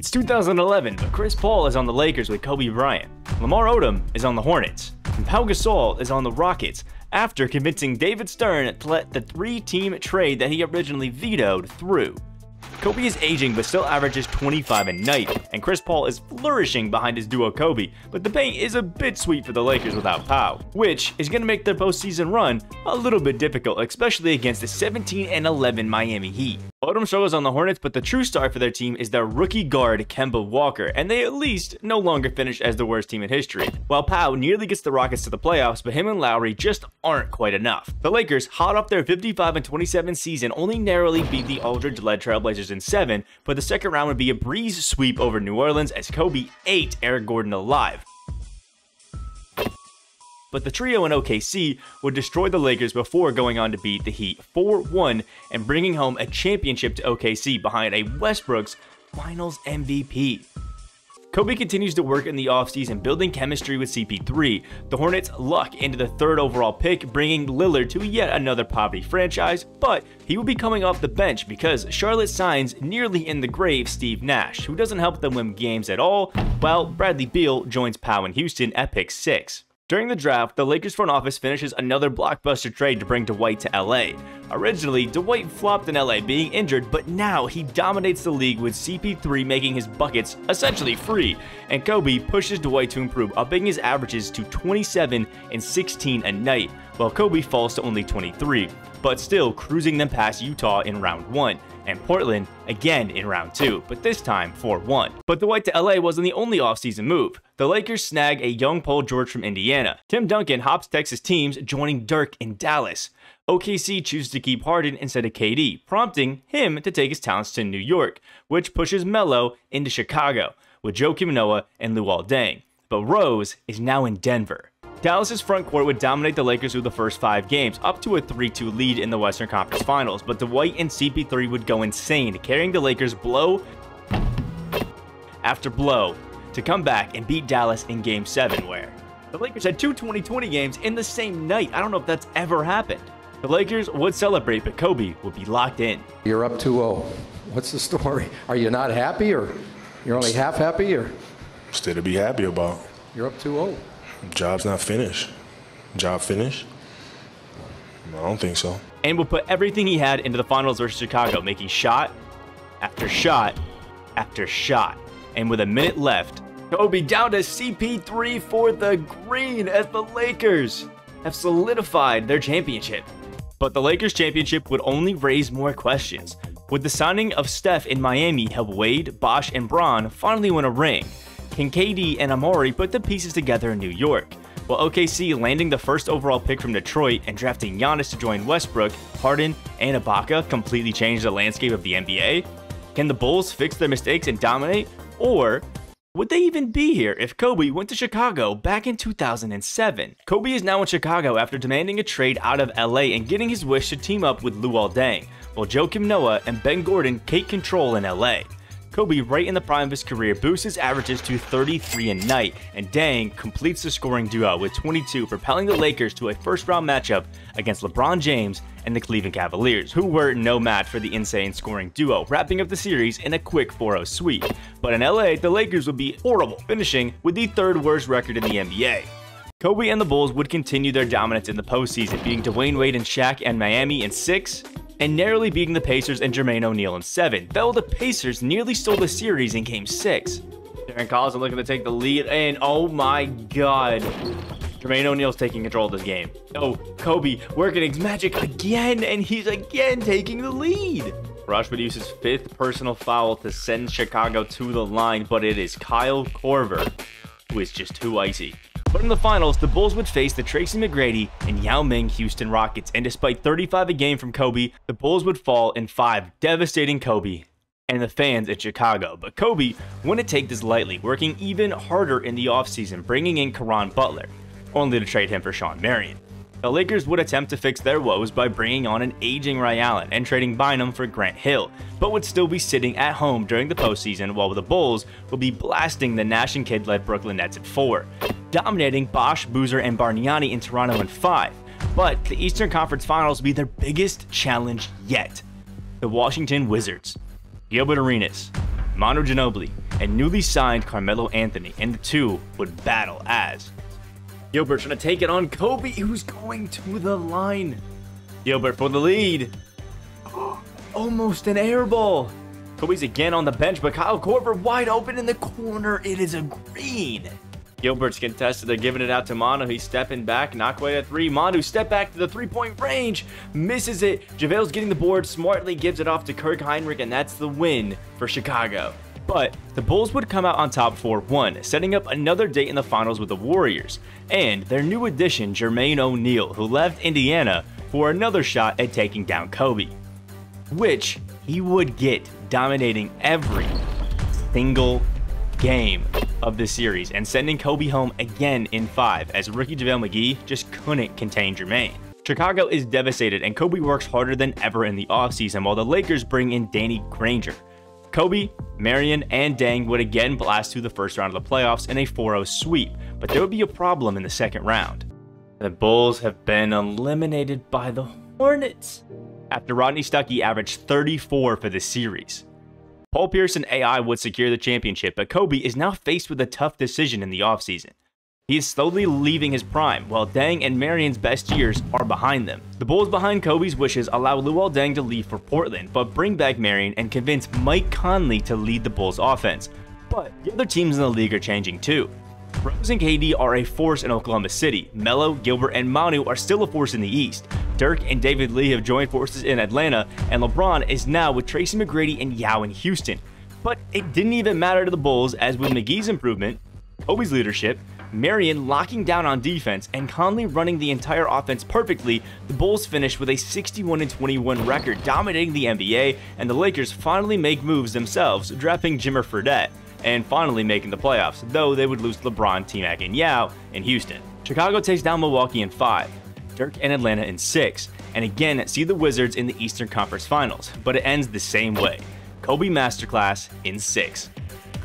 It's 2011, but Chris Paul is on the Lakers with Kobe Bryant. Lamar Odom is on the Hornets. And Pau Gasol is on the Rockets after convincing David Stern to let the three-team trade that he originally vetoed through. Kobe is aging but still averages 25 a night, and Chris Paul is flourishing behind his duo Kobe, but the paint is a bit sweet for the Lakers without Pau, which is going to make their postseason run a little bit difficult, especially against the 17-11 Miami Heat. Odom struggles on the Hornets, but the true star for their team is their rookie guard Kemba Walker, and they at least no longer finish as the worst team in history. While Pau nearly gets the Rockets to the playoffs, but him and Lowry just aren't quite enough. The Lakers, hot off their 55-27 season, only narrowly beat the Aldridge-led Trailblazers in 7, but the second round would be a breeze sweep over New Orleans as Kobe ate Eric Gordon alive. But the trio in OKC would destroy the Lakers before going on to beat the Heat 4-1 and bringing home a championship to OKC behind a Westbrook's Finals MVP. Kobe continues to work in the offseason building chemistry with CP3. The Hornets luck into the 3rd overall pick, bringing Lillard to yet another poverty franchise, but he will be coming off the bench because Charlotte signs nearly in the grave Steve Nash, who doesn't help them win games at all, while Bradley Beal joins Pau in Houston at pick 6. During the draft, the Lakers front office finishes another blockbuster trade to bring Dwight to LA. Originally, Dwight flopped in LA being injured, but now he dominates the league with CP3 making his buckets essentially free, and Kobe pushes Dwight to improve, upping his averages to 27 and 16 a night, while Kobe falls to only 23, but still cruising them past Utah in round 1. And Portland again in round 2, but this time 4-1. But Dwight to LA wasn't the only offseason move. The Lakers snag a young Paul George from Indiana. Tim Duncan hops Texas teams, joining Dirk in Dallas. OKC chooses to keep Harden instead of KD, prompting him to take his talents to New York, which pushes Melo into Chicago, with Joakim Noah and Luol Deng. But Rose is now in Denver. Dallas's front court would dominate the Lakers through the first 5 games, up to a 3-2 lead in the Western Conference Finals, but Dwight and CP3 would go insane, carrying the Lakers blow after blow to come back and beat Dallas in Game 7, where the Lakers had 2 20-20 games in the same night. I don't know if that's ever happened. The Lakers would celebrate, but Kobe would be locked in. You're up 2-0. What's the story? Are you not happy, or you're only half happy, or? Still to be happy about. You're up 2-0. Job's not finished. Job finished? I don't think so. And will put everything he had into the finals versus Chicago, making shot after shot after shot. And with a minute left, Kobe down to CP3 for the green as the Lakers have solidified their championship. But the Lakers championship would only raise more questions. Would the signing of Steph in Miami help Wade, Bosh, and Bron finally win a ring? Can KD and Amori put the pieces together in New York? Will OKC landing the 1st overall pick from Detroit and drafting Giannis to join Westbrook, Harden, and Ibaka completely change the landscape of the NBA? Can the Bulls fix their mistakes and dominate? Or would they even be here if Kobe went to Chicago back in 2007? Kobe is now in Chicago after demanding a trade out of LA and getting his wish to team up with Luol Deng, while Joakim Noah and Ben Gordon take control in LA. Kobe, right in the prime of his career, boosts his averages to 33 a night, and Deng completes the scoring duo with 22, propelling the Lakers to a first-round matchup against LeBron James and the Cleveland Cavaliers, who were no match for the insane scoring duo, wrapping up the series in a quick 4-0 sweep. But in LA, the Lakers would be horrible, finishing with the 3rd worst record in the NBA. Kobe and the Bulls would continue their dominance in the postseason, beating Dwayne Wade and Shaq and Miami in 6, and narrowly beating the Pacers and Jermaine O'Neal in 7, though the Pacers nearly stole the series in Game 6. Darren Collison looking to take the lead, and oh my god, Jermaine O'Neal's taking control of this game. Oh, Kobe working his magic again, and he's again taking the lead. Rush would use his 5th personal foul to send Chicago to the line, but it is Kyle Korver who is just too icy. But in the finals, the Bulls would face the Tracy McGrady and Yao Ming Houston Rockets, and despite 35 a game from Kobe, the Bulls would fall in 5, devastating Kobe and the fans in Chicago. But Kobe wouldn't take this lightly, working even harder in the offseason, bringing in Caron Butler, only to trade him for Shawn Marion. The Lakers would attempt to fix their woes by bringing on an aging Ray Allen and trading Bynum for Grant Hill, but would still be sitting at home during the postseason, while the Bulls would be blasting the Nash and Kidd-led Brooklyn Nets at 4, dominating Bosh, Boozer, and Bargnani in Toronto in 5. But the Eastern Conference Finals would be their biggest challenge yet. The Washington Wizards, Gilbert Arenas, Manu Ginobili, and newly signed Carmelo Anthony, and the two would battle as Gilbert trying to take it on Kobe, who's going to the line. Gilbert for the lead. Almost an air ball. Kobe's again on the bench, but Kyle Korver wide open in the corner. It is a green. Gilbert's contested. They're giving it out to Manu. He's stepping back, not quite at three. Manu step back to the three-point range, misses it. JaVale's getting the board, smartly gives it off to Kirk Heinrich, and that's the win for Chicago. But the Bulls would come out on top 4-1, setting up another date in the finals with the Warriors, and their new addition, Jermaine O'Neal, who left Indiana for another shot at taking down Kobe, which he would get, dominating every single game of the series and sending Kobe home again in 5, as rookie JaVale McGee just couldn't contain Jermaine. Chicago is devastated, and Kobe works harder than ever in the offseason, while the Lakers bring in Danny Granger. Kobe, Marion, and Deng would again blast through the first round of the playoffs in a 4-0 sweep, but there would be a problem in the second round. The Bulls have been eliminated by the Hornets after Rodney Stuckey averaged 34 for the series. Paul Pierce and AI would secure the championship, but Kobe is now faced with a tough decision in the offseason. He is slowly leaving his prime, while Deng and Marion's best years are behind them. The Bulls, behind Kobe's wishes, allow Luol Deng to leave for Portland, but bring back Marion and convince Mike Conley to lead the Bulls offense. But the other teams in the league are changing too. Rose and KD are a force in Oklahoma City. Melo, Gilbert, and Manu are still a force in the East. Dirk and David Lee have joined forces in Atlanta, and LeBron is now with Tracy McGrady and Yao in Houston. But it didn't even matter to the Bulls, as with McGee's improvement, Kobe's leadership, Marion locking down on defense, and Conley running the entire offense perfectly, the Bulls finished with a 61-21 record, dominating the NBA, and the Lakers finally make moves themselves, drafting Jimmer Fredette, and finally making the playoffs, though they would lose LeBron, T-Mac, and Yao in Houston. Chicago takes down Milwaukee in 5, Dirk and Atlanta in 6, and again see the Wizards in the Eastern Conference Finals, but it ends the same way. Kobe Masterclass in 6.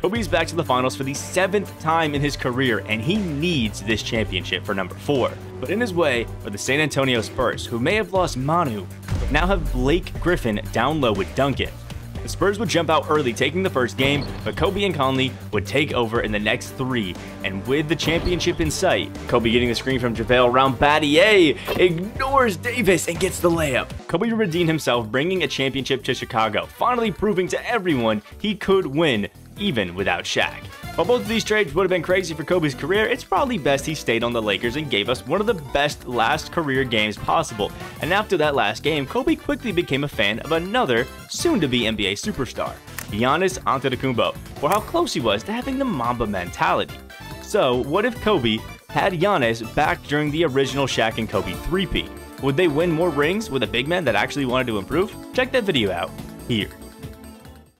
Kobe's back to the finals for the 7th time in his career, and he needs this championship for number 4. But in his way are the San Antonio Spurs, who may have lost Manu, but now have Blake Griffin down low with Duncan. The Spurs would jump out early, taking the first game, but Kobe and Conley would take over in the next 3, and with the championship in sight, Kobe getting the screen from JaVale around Battier, ignores Davis and gets the layup. Kobe redeemed himself, bringing a championship to Chicago, finally proving to everyone he could win, even without Shaq. While both of these trades would have been crazy for Kobe's career, it's probably best he stayed on the Lakers and gave us one of the best last career games possible. And after that last game, Kobe quickly became a fan of another soon-to-be NBA superstar, Giannis Antetokounmpo, for how close he was to having the Mamba mentality. So what if Kobe had Giannis back during the original Shaq and Kobe three-peat? Would they win more rings with a big man that actually wanted to improve? Check that video out here.